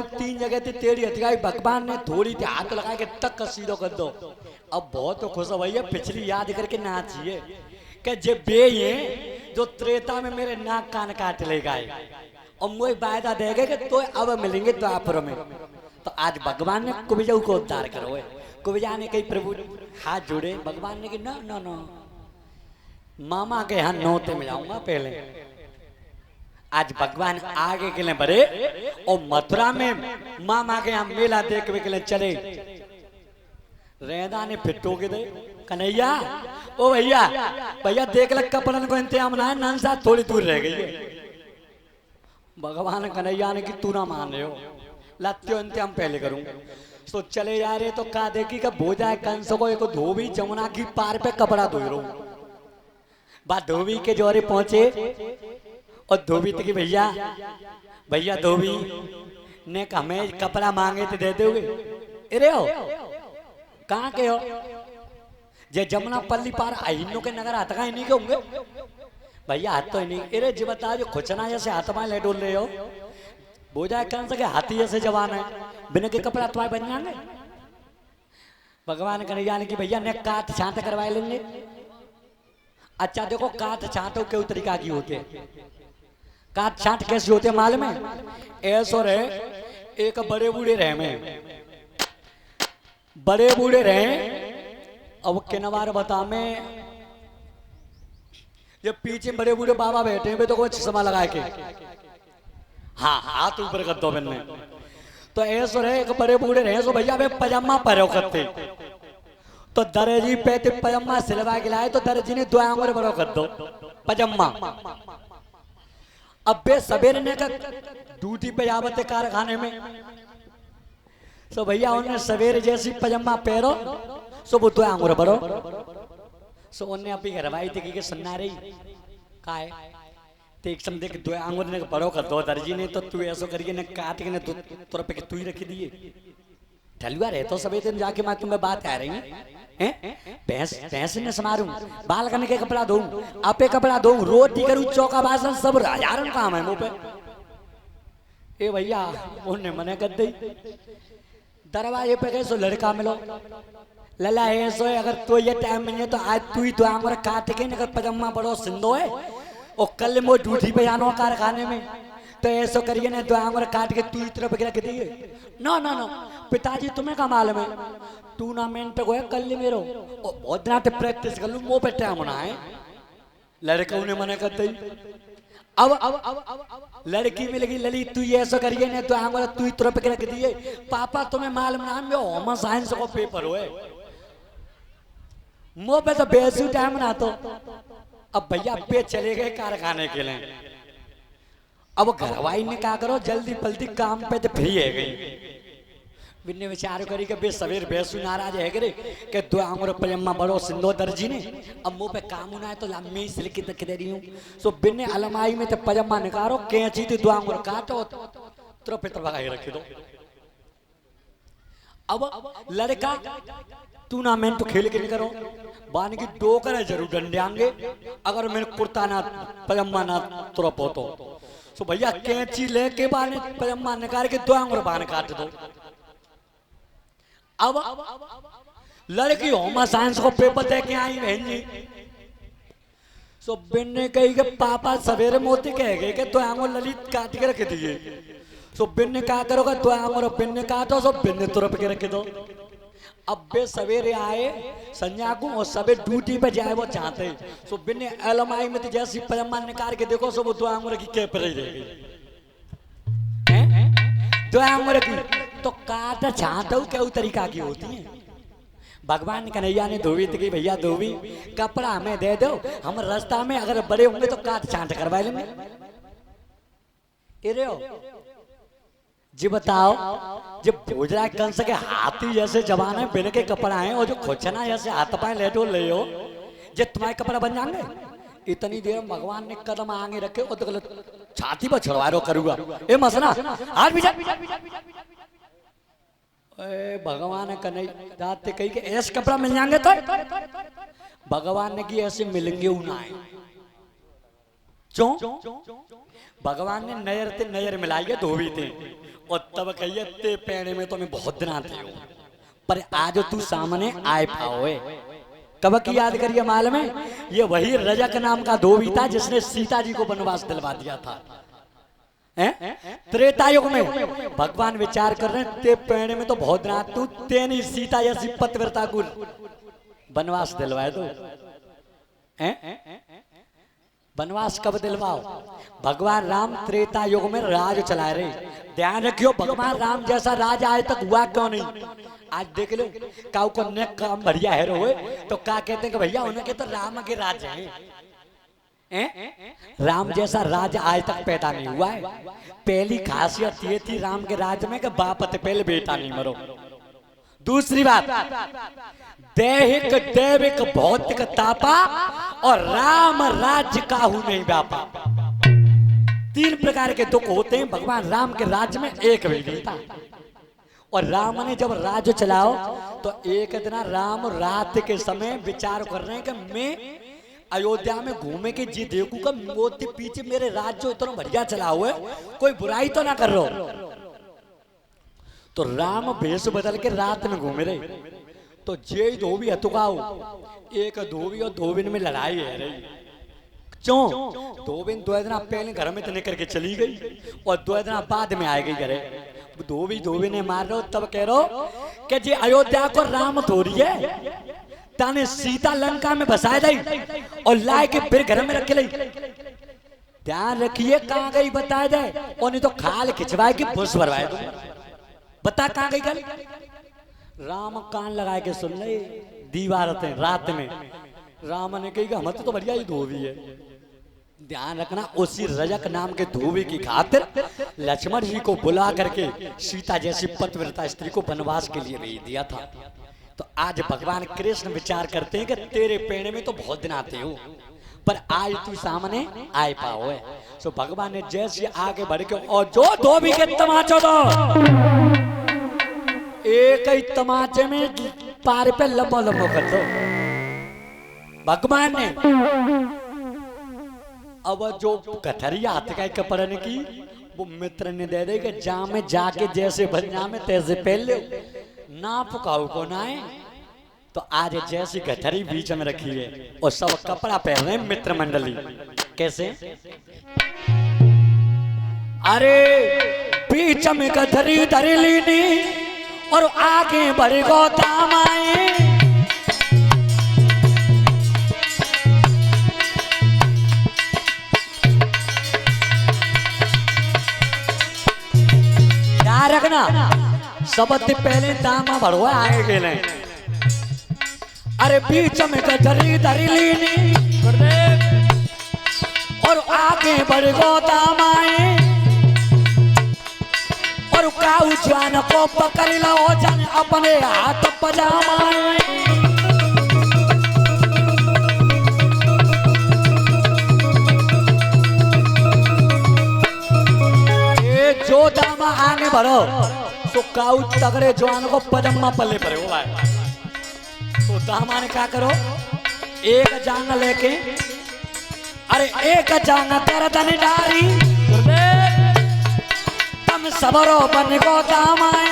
तीन जगह थी टेढ़ी हथियाई भगवान ने थोड़ी थी हाथ लगा के तक सीधो कर दो। अब बहुत तो खुश हो भैया पिछली याद करके नाचिए कि जे बे ये जो त्रेता में मेरे नाक कान काट ले गए और मुझे वायदा देगा कि तो अब मिलेंगे द्वापर में। तो आज भगवान ने कुबिजा को उद्धार करो। कुबिजा ने कही प्रभु हाथ जोड़े, भगवान ने कही ना ना ना मामा के यहाँ नौते में जाऊंगा पहले। आज भगवान आगे के लिए बढ़े और मथुरा में मामा के यहाँ मेला देखने के लिए चले। रेदा ने फिर टोके दे कन्हैया ओ भैया भैया देख ल कपड़न को इंतजाम ना है, नंसा थोड़ी दूर रह गई है। भगवान कन्हैया ने कि तू ना मान रहे हो, लत्तियों इंतजाम पहले करूंगा। तो चले जा रहे तो कहा देखी का भोजा कंस को एक धोबी जमुना की पार पे कपड़ा धो रहा हूं। बात धोबी के जोरे पहुंचे और धोबी तक भैया भैया धोबी ने हमें कपड़ा मांगे तो दे दोगे। अरे हो कहाँ के हो? जे जमुना पल्ली पार अहिन्नो के नगर हाथ का नहीं के होंगे भैया, हाथ तो ही नहीं। अरे जी बता जो खुचना जैसे हाथ में ले डोल रहे हो, बोझा कौन सा के हाथी जैसे जवान है, बिना के कपड़ा तुम्हारे बन जाएंगे। भगवान कन्हैया ने कि भैया ने काट छांट करवा लेंगे। अच्छा देखो काट छांटो क्यों तरीका की होते हैं, काट छांट कैसे होते हैं मालूम है? ऐसो रहे एक बड़े बूढ़े रहे में बड़े बूढ़े रहे। अब किनवार बता में ये पीछे बड़े बूढ़े बाबा बैठे हैं तो कुछ समय लगा के हाँ हाथ ऊपर कर दो मैंने। तो ऐसो रहे एक बड़े बूढ़े रहे सो भैया वे पजामा पहनो करते तो दर्जी पे पजामा सिलवा के लाए तो दर्जी ने 2 आंगुर बड़ो कर दो पजामा। अब वे सवेरे ने का ड्यूटी पे आवते कारखाने में तो भैया उन्हें सवेरे जैसी पजामा पहरो सो वो 2 आंगुर बड़ो। सो उन्हें अपनी घरवाई थी कि सुनना रही का है तो एक समझे कि 2 आंगुर ने बड़ो कर दो दर्जी ने। तो तू ऐसा करके ने काट के ने तोर पे तू ही रखी दिए ठलुआ रहे तो सभी दिन जाके मैं तुम्हें बात आ रही हैं भैंस ने समारूं बाल करने के कपड़ा धोऊं आपे कपड़ा धोऊं रोटी करूं चौका बासन सब हजारों काम है मुंह पे। ए भैया उन्हें मने कर दी दरवाजे पे गए सो लड़का मिलो लला है सो अगर तो ये टाइम मिले तो आज तू ही 2 आंगुर काट के अगर पजामा बड़ो सिंधो है और कल वो ड्यूटी पे जानो कारखाने में तो ऐसा करिए ना 2 आंगुर काट के तू इस तरफ रख दिए। ना ना ना पिताजी तुम्हें का मालूम है टूर्नामेंट को है कल मेरो बहुत दिन प्रैक्टिस कर लू मुंह पे टाइम होना है। लड़का उन्हें मना करते अब लड़की मिलेगी लली तू ऐसा करिए ना 2 आंगुर तू इस तरफ रख दिए। पापा तुम्हें मालूम ना मैं होम साइंस को पेपर हुए मुंह पे तो बेसू टाइम ना तो। अब भैया पे चले गए कारखाने के लिए। अब घरवाई ने क्या करो जल्दी पल्दी काम पे तो फ्री है गई बिन्ने विचार करी के बे सवेर बेसू नाराज है करे के 2 आंगुर पजामा बड़ो सिंधो दर्जी ने। अब मुंह पे काम होना है तो लम्बी सिल्की तक दे रही हूँ सो बिन्ने अलमारी में तो पजामा निकालो कैंची थी 2 आंगुर काटो तो पितर भगाई रखी दो। अब लड़का टूर्नामेंट तो खेल के नहीं करो बान की 2 करे जरूर डंडे आंगे अगर मैंने कुर्ता ना पजामा ना तुरप हो तो भैया कैंची लेके बाने पजामा निकाल के 2 आंगुर बान काट दो। अब लड़की होम साइंस को पेपर दे के आई बहन जी सो बिन ने कही कि पापा सवेरे मोती कह गए कि 2 आंगुर ललित काट के रख दिए। सो बिन ने क्या करोगा 2 आंगुर बिन ने काटो सो बिन ने तुरप के रख दो। अब वे सवेरे आए संजय को और सबे ड्यूटी पे जाए वो चाहते सो बिन अलमारी में तो जैसी पजामा निकाल के देखो सो वो 2 आंगुर की कैप रही रहेगी 2 आंगुर की तो काट छाटो क्या तरीका की होती है। भगवान कन्हैया ने धोबी की भैया धोबी कपड़ा हमें दे दो हम रास्ता में अगर बड़े होंगे तो काट छांट करवा लेंगे। जी बताओ जब भोजरा कंस के हाथी जैसे जवान है बिन के कपड़ा है और जो खोचना जैसे हाथ पाए लेटो ले हो जे तुम्हारे कपड़ा बन जाएंगे। इतनी देर भगवान ने कदम आगे रखे और तो छाती पर छुड़वा रो करूंगा ए मसना आज भी भगवान कन्हैया रात कही के ऐसे कपड़ा मिल जाएंगे तो भगवान ने की ऐसे मिलेंगे ना क्यों भगवान ने नजर ते नजर मिलाई है धोबी थे और तब कहिए ते पैने में तो मैं बहुत दिन आते हो, पर आज तू सामने आए पाओ। कब की याद करिए माल में, ये वही रजक नाम का धोबी था जिसने सीता जी को वनवास दिलवा दिया था। त्रेता युग में भगवान विचार कर रहे हैं, ते पैने में तो बहुत रात तू तेनी सीता जैसी पतिव्रता को वनवास दिलवाए तो वनवास कब दिलवाओ? भगवान राम त्रेता युग में राज चला रहे। ध्यान रखियो, भगवान राम जैसा राज आज तक हुआ क्यों नहीं? आज देख लो काउ को ने काम बढ़िया है रोए तो क्या कहते हैं कि भैया उनके तो राम के राज हैं। राम जैसा राज आज तक पैदा नहीं हुआ है। पहली खासियत ये थी राम के राज में कि बाप ते पहले बेटा नहीं मरो। दूसरी बात, दैहिक दैविक भौतिक तापा और राम राज्य काहू नहीं व्यापा। तीन प्रकार के दुख होते हैं भगवान राम के राज्य में, एक भी नहीं था। और राम ने जब राज्य चलाओ तो एक दिन राम रात के समय विचार कर रहे हैं कि मैं अयोध्या में घूमे के जी देखू का मोती पीछे मेरे राज्य इतना बढ़िया चला हुआ है, कोई बुराई तो ना कर रहा। तो राम भेष बदल के रात में घूमे रहे तो जे धोबी हतुकाओ, एक धोबी और धोबिन में लड़ाई है रही। क्यों? धोबिन 2 दिन पहले घर में तो निकल के चली गई और 2 दिन बाद में आ गई घरे। धोबी ने मार रहे, तब कह रहे कि जी अयोध्या को राम थोड़ी है, ताने सीता लंका में बसाए गई और लाए के फिर घर में रख ली। ध्यान रखिए कहाँ गई बताया जाए, और नहीं तो खाल खिंचवाए की भूस भरवाए दो। बता कहाँ गई कल? राम कान लगाए के सुन ले दीवारते रात में। राम ने कही हम तो बढ़िया ही धोबी है। ध्यान रखना, उसी रजक नाम के धोबी की खातिर लक्ष्मण जी को बुला करके सीता जैसी पतिव्रता स्त्री को वनवास के लिए भेज दिया था। तो आज भगवान कृष्ण विचार करते हैं कि तेरे पेड़ में तो बहुत दिन आते हो, पर आज तू सामने आए पाओ है। तो भगवान ने जैसे आगे बढ़ के और जो धोबी के तमाचो दो, एक ही तमाचे में पार पे लंबो लंबो कर दो भगवान ने। अब जो कथरी हाथ का कपड़न की वो मित्र ने दे दे कि जा में जाके जैसे भजना में तैसे पहले ना पुकाऊ को ना है। तो आज जैसी गठरी बीच में रखी है और सब कपड़ा पहन रहे मित्र मंडली। कैसे? अरे बीच में गठरी धरी लीनी और आगे बढ़ गौतम आए। ध्यान रखना, सबसे पहले दामा भरवा आए ले। अरे बीच में गठरी धरी लीनी और आगे बढ़ गौतम आए और काऊ जान को पकड़ लो जन अपने हाथ पजामाए। ये जो दामा आगे बढ़ो तो काऊ तगड़े जवान को पजामा पल्ले पड़े हो भाई। तो दामा ने क्या करो, एक जांग लेके, अरे एक जांग गर्दन डारी तम सबरो बन को दामाए।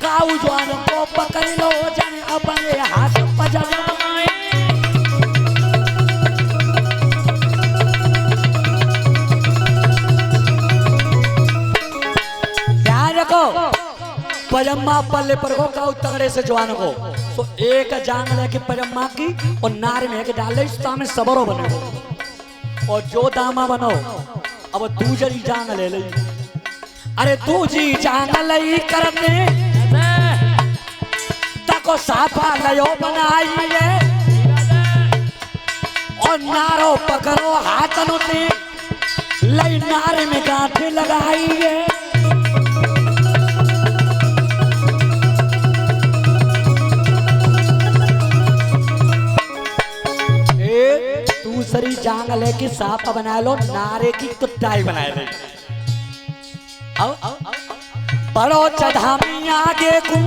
काऊ जवान को पकड़ लो जन अपने हाथ पजामाए। ध्यान रखो, पजम्मा पल्ले पर को काऊ तगड़े से जवान को तो एक जांग लेके पजम्मा की और नार में के डाल में सबरो बने और जो दामा बनो अब दूसरी जांग ले ली। अरे दूसरी जांग लई करते तको साफा लयो बनाइए और नारो पकड़ो हाथ नुते लई नारे में गांठे लगाइए। दूसरी जांग लेके साफा बना लो, नारे की कुत्ताई बनाए थे। बड़ो चढ़ामी आगे को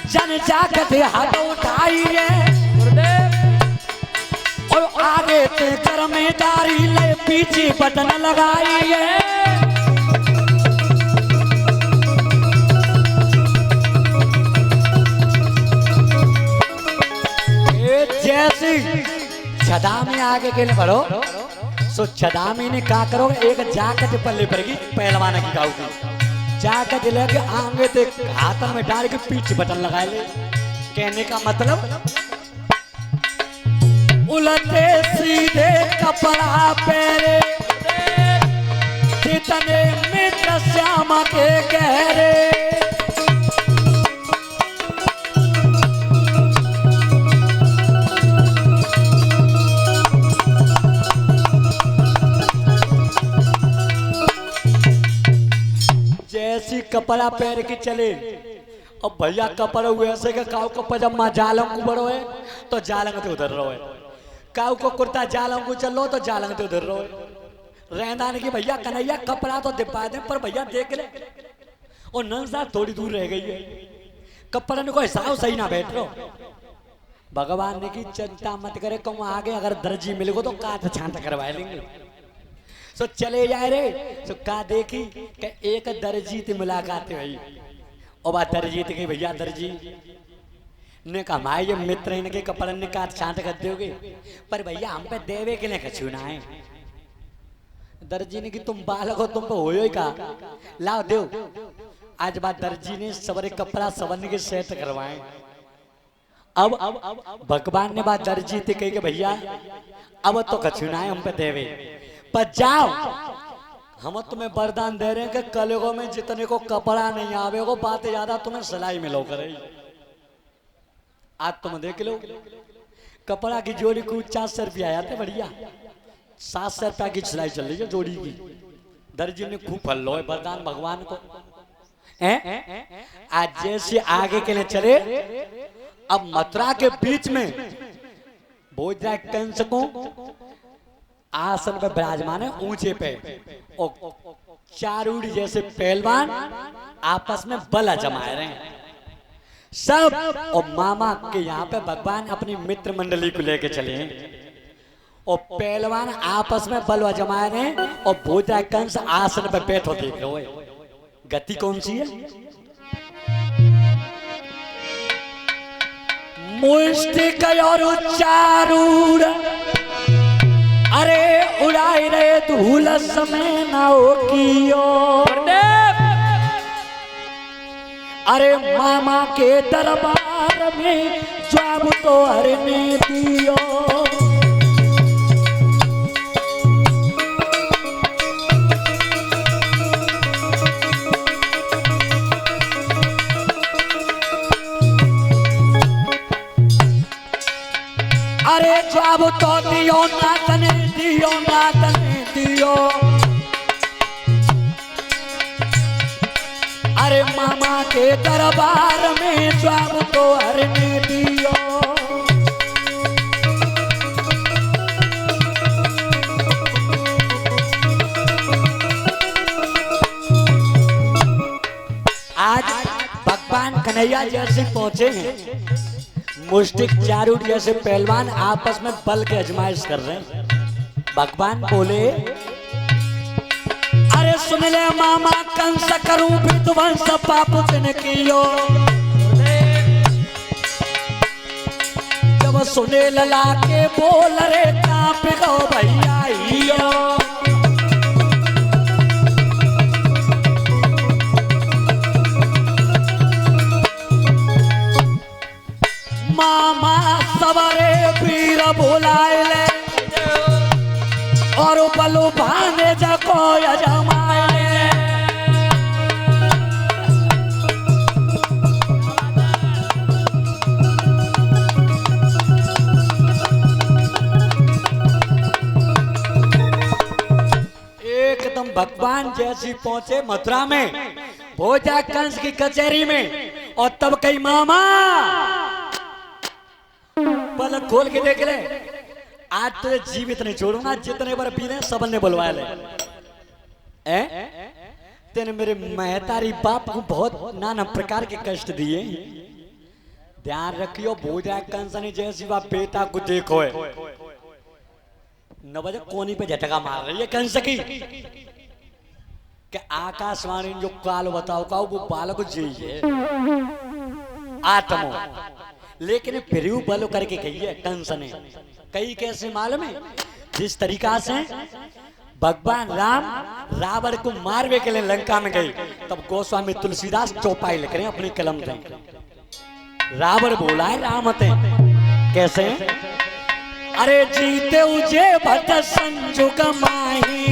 जन जागत हाथ उठाइए और आगे ते कर्मेदारी ले पीछे बटन लगाई है। जैसी छदामी आगे के लिए बढ़ो सो छदामी ने क्या करो एक जाकट पल्ले पड़ेगी पहलवान की गाँव की जाकट लेके आगे तो हाथ में डाल के पीछे बटन लगा ले। कहने का मतलब उलटे सीधे कपड़ा पहरे जितने मित्र श्यामा के गहरे जैसी कपड़ा पहन के चले। अब भैया कपड़ा वैसे के काऊ को पजामा जालंग को बड़ो है तो जालंग तो उधर रहो है, काऊ को कुर्ता जालंग को चलो तो जालंग तो उधर रहो है। रहना नहीं कि भैया कन्हैया कपड़ा तो दिपा दे पर भैया देख ले और नंसा थोड़ी दूर रह गई है, कपड़ा ने को हिसाब सही ना बैठ रो। भगवान ने की चिंता मत करे कहूँ आगे अगर दर्जी मिले तो काट छांट करवा लेंगे। सो चले जाए रे सो का देखी कि एक दर्जी से मुलाकात हुई और बात दर्जी थी भैया दर्जी ने कहा हमारे ये मित्र इनके कपड़े ने काट छांट कर दोगे पर भैया हम पे देवे के लिए कछुना है। दर्जी ने कि तुम बालक हो तुम पे हो ही का लाओ दो। आज बात दर्जी ने सबरे कपड़ा सबन के सेट करवाए। अब भगवान ने बात दर्जी थे कही कि भैया अब तो कछुना है हम पे देवे पर जाओ हम तुम्हें वरदान दे रहे हैं कि कलयुगों में जितने को कपड़ा नहीं आवे वो बात ज्यादा तुम्हें सिलाई में लो करे। आज तुम देख लो कपड़ा की जोड़ी को 400 रुपया आया था बढ़िया 700 रुपया की सिलाई चल रही है जोड़ी की। दर्जी ने खूब फल लो वरदान भगवान को आज जैसे आगे के लिए चले। अब मथुरा के बीच में भोजराज कंस को आसन पे विराजमान है ऊंचे पे और चारूड़ी जैसे पहलवान आपस में बल जमाए रहे हैं सब। और मामा के यहाँ पे भगवान अपनी मित्र मंडली को लेके चले हैं और पहलवान आपस में बल जमाए रहे हैं और भोजराज कंस आसन पे बैठो देख लो। गति कौन सी है? मुष्टिक और चारूड़ अरे उड़ाई रे धूल समय ना कियो अरे मामा के दरबार में जवाब तो हरने दियो। अरे जवाब तो दियो नातने दियो नातने दियो अरे मामा के दरबार में जवाब तो हरने दियो। आज भगवान कन्हैया जैसे पहुंचे हैं मुष्टिक चारूड़ जैसे पहलवान आपस में बल के आजमाइश कर रहे हैं। भगवान बोले अरे सुन ले मामा कंस करूं विध्वंस पाप तिन कियो जब सुने लला के बोल रे कांप गो भैया हियो। मामा सवारे वीर बुलाए ले और बलु भाने जको यजमाए एकदम भगवान जैसी पहुंचे मथुरा में भोजा कंस की कचहरी में और तब कई मामा पलक खोल के देख ले आज तो जीवित नहीं छोड़ूंगा जितने बार पीने सबन ने बुलवा ले। तेने मेरे महतारी बाप को बहुत नाना प्रकार के कष्ट दिए। ध्यान रखियो भोजा कंस ने जैसी बात बेटा को देखो है 9 बजे कोनी पे झटका मार रही है कंस की कि आकाशवाणी जो काल बताओ का वो बालक जी है आत्मो, लेकिन फिर भी बलो करके कही है कंस ने। कई कैसे मालूम है? जिस तरीका से भगवान राम रावण को मारने के लिए लंका में गए, तब गोस्वामी तुलसीदास चौपाई लिख रहे हैं अपनी कलम से। रावण बोला है रामते कैसे? अरे जीते उजे भट संजुग माही,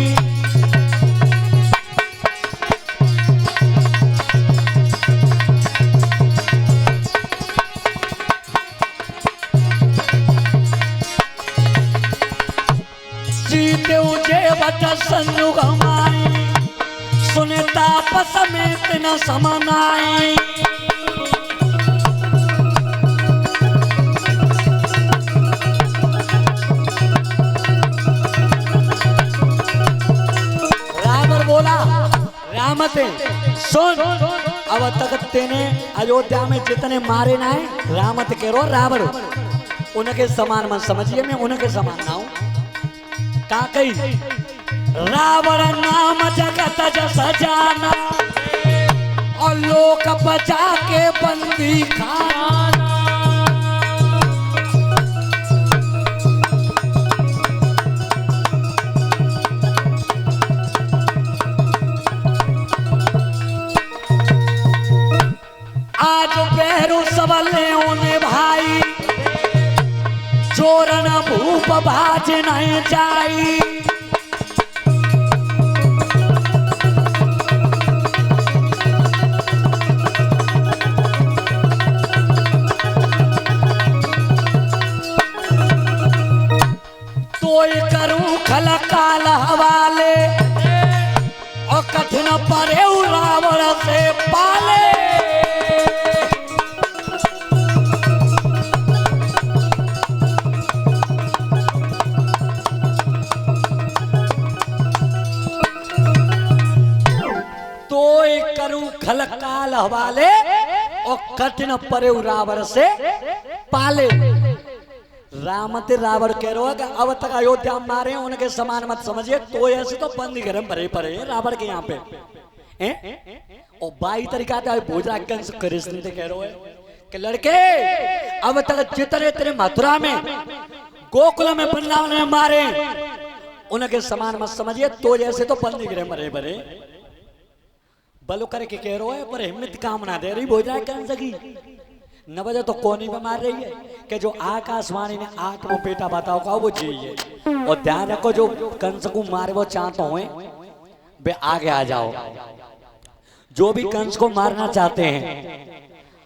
जीते उजे भट संजुग माही, सुने तापस में तिन समनाई। रामते सुन, अब तक तेने अयोध्या में जितने मारे ना है रामत कह रो रावण उनके समान मन समझिए, मैं उनके समान ना हूं। का कही रावण नाम जगत जस जाना, और लोक बचा के बंदी खाना। आज पैरों सबले उन्हें भाई, चोरन भूप भाज नहीं जाई। तोय करूं खलकाल हवाले, और कठिन परे रावण से पाले। खलकाल हवाले, और कठिन परे रावण से पाले। रामते रावण कह रहा है कि अब तक अयोध्या में मारे उनके समान मत समझिए, तो ऐसे तो बंदी घर में भरे पड़े रावण के यहाँ पे। और बाई तरीका भोजरा कंस कृष्ण कह रहे है कि लड़के अब तक जितने तेरे मथुरा में गोकुल में वृंदावन में मारे उनके समान मत समझिए, तो जैसे तो बंदी घर में भरे भरे। बलो करके कह रहा है पर हिम्मत काम ना दे रही भोजरा कंस की। 9 बजे तो कोनी पे मार रही है कि जो आकाशवाणी ने आंख में बेटा बताओ का वो जी है। और ध्यान रखो जो कंस को मारे वो चाहते हुए वे आगे आ जाओ। जो भी कंस को मारना चाहते हैं